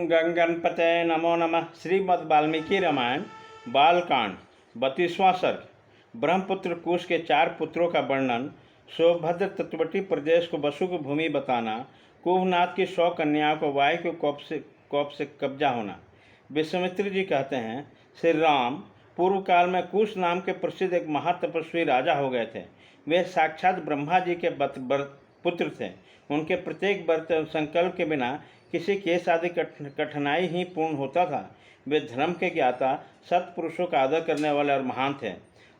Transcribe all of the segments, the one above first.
गं गणपते नमो नमः। श्रीमद् वाल्मीकि रामायण बालकांड 32वां सर्ग। ब्रह्मपुत्र कुश के 4 पुत्रों का वर्णन। सौभद्र तटवर्ती प्रदेश को वसु की भूमि बताना। कुहनाथ की 100 कन्याओं को वायु के कोप से कब्जा होना। विश्वामित्र जी कहते हैं, श्री राम पूर्व काल में कुश नाम के प्रसिद्ध एक महातपस्वी राजा हो गए थे। वे साक्षात ब्रह्मा जी के पुत्र थे। उनके प्रत्येक व्रत संकल्प के बिना किसी केस आदि कठिनाई ही पूर्ण होता था। वे धर्म के ज्ञाता, सत्पुरुषों का आदर करने वाले और महान थे।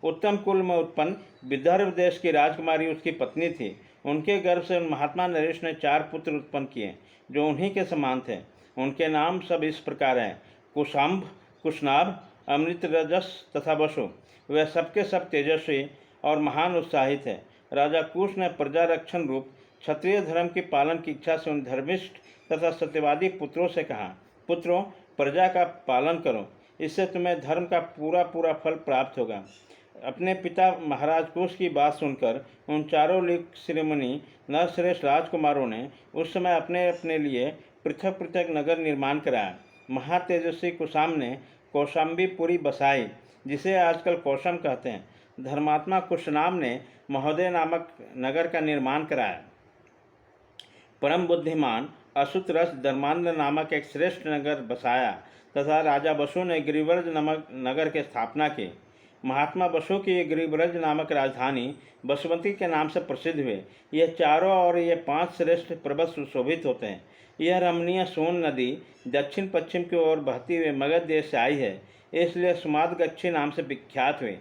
उत्तम कुल में उत्पन्न विदर्भ देश की राजकुमारी उसकी पत्नी थी। उनके गर्भ से महात्मा नरेश ने 4 पुत्र उत्पन्न किए जो उन्हीं के समान थे। उनके नाम सब इस प्रकार हैं: कुशाम्भ, कुशनाभ, अमृतरजस तथा वसु। वे सबके सब तेजस्वी और महान उत्साही थे। राजा कुश ने प्रजा रक्षण रूप क्षत्रिय धर्म की पालन की इच्छा से उन धर्मिष्ठ तथा सत्यवादी पुत्रों से कहा, पुत्रों, प्रजा का पालन करो, इससे तुम्हें धर्म का पूरा फल प्राप्त होगा। अपने पिता महाराज कुश की बात सुनकर उन चारों लीक शिरोमणि नरश्रेष्ठ राजकुमारों ने उस समय अपने अपने लिए पृथक पृथक नगर निर्माण कराया। महातेजस्वी कुशाम ने कौशाम्बीपुरी बसाई, जिसे आजकल कौशम कहते हैं। धर्मात्मा कुशनाम ने महोदय नामक नगर का निर्माण कराया। परम बुद्धिमान असुतरस धर्मांध नामक एक श्रेष्ठ नगर बसाया तथा राजा वसु ने गिरिव्रज नामक नगर की स्थापना की। महात्मा वसु की गिरिव्रज नामक राजधानी बसवंती के नाम से प्रसिद्ध हुए। यह चारों और ये 5 श्रेष्ठ पर्वत सुशोभित होते हैं। यह रमणीय सोन नदी दक्षिण पश्चिम की ओर बहती हुए मगध देश से आई है, इसलिए सुमादगच्छी नाम से विख्यात हुई।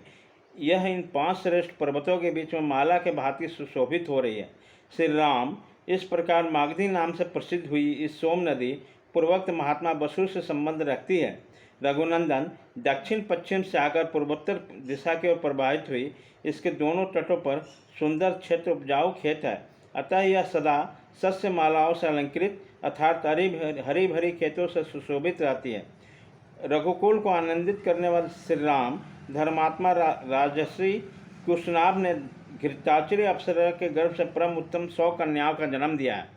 यह इन 5 श्रेष्ठ पर्वतों के बीच में माला के भांति सुशोभित हो रही है। श्री राम इस प्रकार मागधी नाम से प्रसिद्ध हुई इस सोम नदी पूर्वोक्त महात्मा वसु से संबंध रखती है। रघुनंदन दक्षिण पश्चिम से आकर पूर्वोत्तर दिशा की ओर प्रवाहित हुई। इसके दोनों तटों पर सुंदर क्षेत्र उपजाऊ खेत है, अतः यह सदा सस्य मालाओं से अलंकृत अर्थात हरी भरी खेतों से सुशोभित रहती है। रघुकुल को आनंदित करने वाले श्री राम धर्मात्मा राजश्री कुशनाभ ने घृताचरी अप्सरा के गर्भ से परम उत्तम 100 कन्याओं का जन्म दिया है।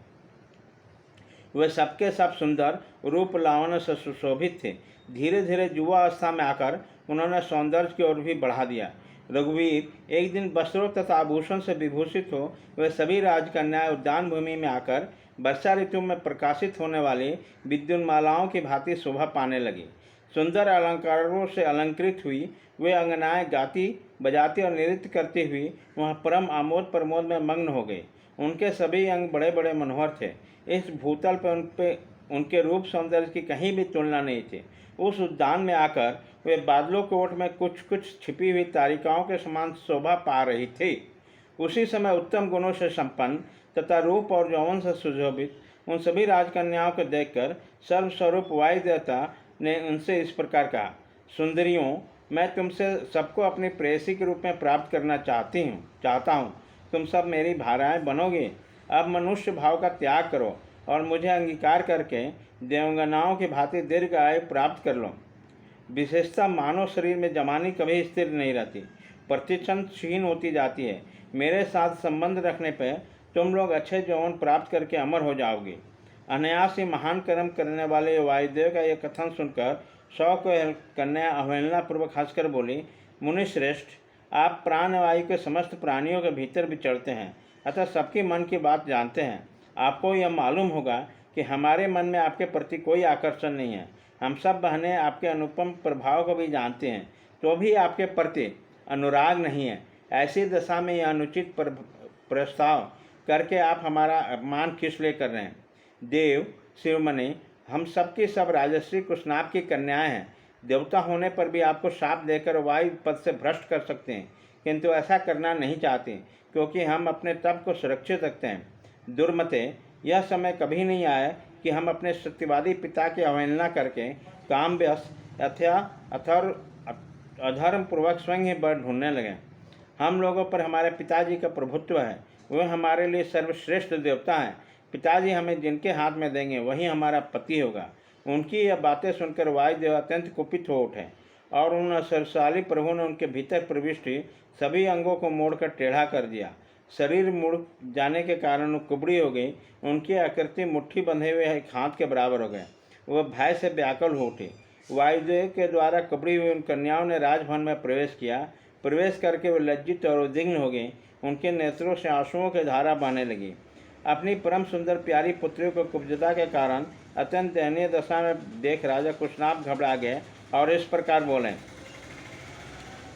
वे सबके सब सुंदर रूप लावण्य से सुशोभित थे। धीरे धीरे युवा अवस्था में आकर उन्होंने सौंदर्य की ओर भी बढ़ा दिया। रघुवीर एक दिन वस्त्रों तथा आभूषण से विभूषित हो वे सभी राजकन्याएं उद्यान भूमि में आकर वर्षा ऋतु में प्रकाशित होने वाली विद्युन्मालाओं की भांति शोभा पाने लगी। सुंदर अलंकारों से अलंकृत हुई वे अंगनाएं गाती बजाती और नृत्य करती हुई वहाँ परम आमोद प्रमोद में मग्न हो गई। उनके सभी अंग बड़े बड़े मनोहर थे। इस भूतल पर उनके रूप सौंदर्य की कहीं भी तुलना नहीं थी। उस उद्यान में आकर वे बादलों के ओट में कुछ कुछ छिपी हुई तारिकाओं के समान शोभा पा रही थी। उसी समय उत्तम गुणों से संपन्न तथा रूप और यौवन से सुशोभित उन सभी राजकन्याओं को देखकर सर्वस्वरूप वायु देवता ने उनसे इस प्रकार कहा, सुंदरियों, मैं तुमसे सबको अपनी प्रेयसी के रूप में प्राप्त करना चाहता हूँ। तुम सब मेरी भार्याएं बनोगे। अब मनुष्य भाव का त्याग करो और मुझे अंगीकार करके देवगनाओं की भांति दीर्घ आयु प्राप्त कर लो। विशेषता मानव शरीर में जवानी कभी स्थिर नहीं रहती, प्रतिक्षण क्षीण होती जाती है। मेरे साथ संबंध रखने पर तुम लोग अच्छे यौवन प्राप्त करके अमर हो जाओगे। अनायास ही महान कर्म करने वाले वायुदेव का यह कथन सुनकर 100 कन्या अवहेलनापूर्वक हंसकर बोली, मुनिश्रेष्ठ, आप प्राणवायु के समस्त प्राणियों के भीतर विचरते हैं, अतः सबके मन की बात जानते हैं। आपको यह मालूम होगा कि हमारे मन में आपके प्रति कोई आकर्षण नहीं है। हम सब बहनें आपके अनुपम प्रभाव को भी जानते हैं, तो भी आपके प्रति अनुराग नहीं है। ऐसी दशा में यह अनुचित प्रस्ताव करके आप हमारा अपमान किस लिए कर रहे हैं? देव शिरोमणि, हम सबकी सब राजश्री कुशनाभ की कन्याएं हैं। देवता होने पर भी आपको शाप देकर वायु पद से भ्रष्ट कर सकते हैं, किंतु ऐसा करना नहीं चाहते क्योंकि हम अपने तप को सुरक्षित रखते हैं। दुर्मते, यह समय कभी नहीं आया कि हम अपने सत्यवादी पिता की अवहेलना करके कामव्यस अधर्म पूर्वक स्वयं ही वर ढूंढने लगे। हम लोगों पर हमारे पिताजी का प्रभुत्व है, वे हमारे लिए सर्वश्रेष्ठ देवता हैं। पिताजी हमें जिनके हाथ में देंगे वही हमारा पति होगा। उनकी यह बातें सुनकर वायुदेव अत्यंत कुपित हो उठे और उन सर्वशाली प्रभु ने उनके भीतर प्रविष्ट सभी अंगों को मोड़कर टेढ़ा कर दिया। शरीर मुड़ जाने के कारण वो कुबड़ी हो गई। उनकी आकृति मुट्ठी बंधे हुए एक हाथ के बराबर हो गए। वह भय से व्याकुल हो उठे। वायुदेव के द्वारा कपड़ी हुई उन कन्याओं ने राजभवन में प्रवेश किया। प्रवेश करके वे लज्जित और उद्विग्न हो गए। उनके नेत्रों से आंसुओं की धारा बहने लगी। अपनी परम सुंदर प्यारी पुत्रियों को कुब्जता के कारण अत्यंत दयनीय दशा में देख राजा कुशनाभ घबरा गए और इस प्रकार बोले,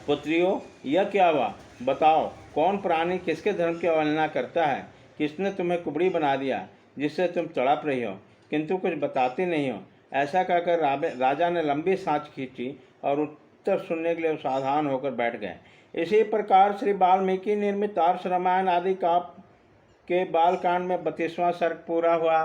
पुत्रियों, यह क्या हुआ? बताओ, कौन प्राणी किसके धर्म की अवहेलना करता है? किसने तुम्हें कुबड़ी बना दिया जिससे तुम तड़प रही हो, किंतु कुछ बताती नहीं हो? ऐसा कहकर राजा ने लंबी सांस खींची और उत्तर सुनने के लिए सावधान होकर बैठ गए। इसी प्रकार श्री वाल्मीकि निर्मित आर्ष रामायण आदि काव्य के बालकांड में 32वां सर्ग पूरा हुआ।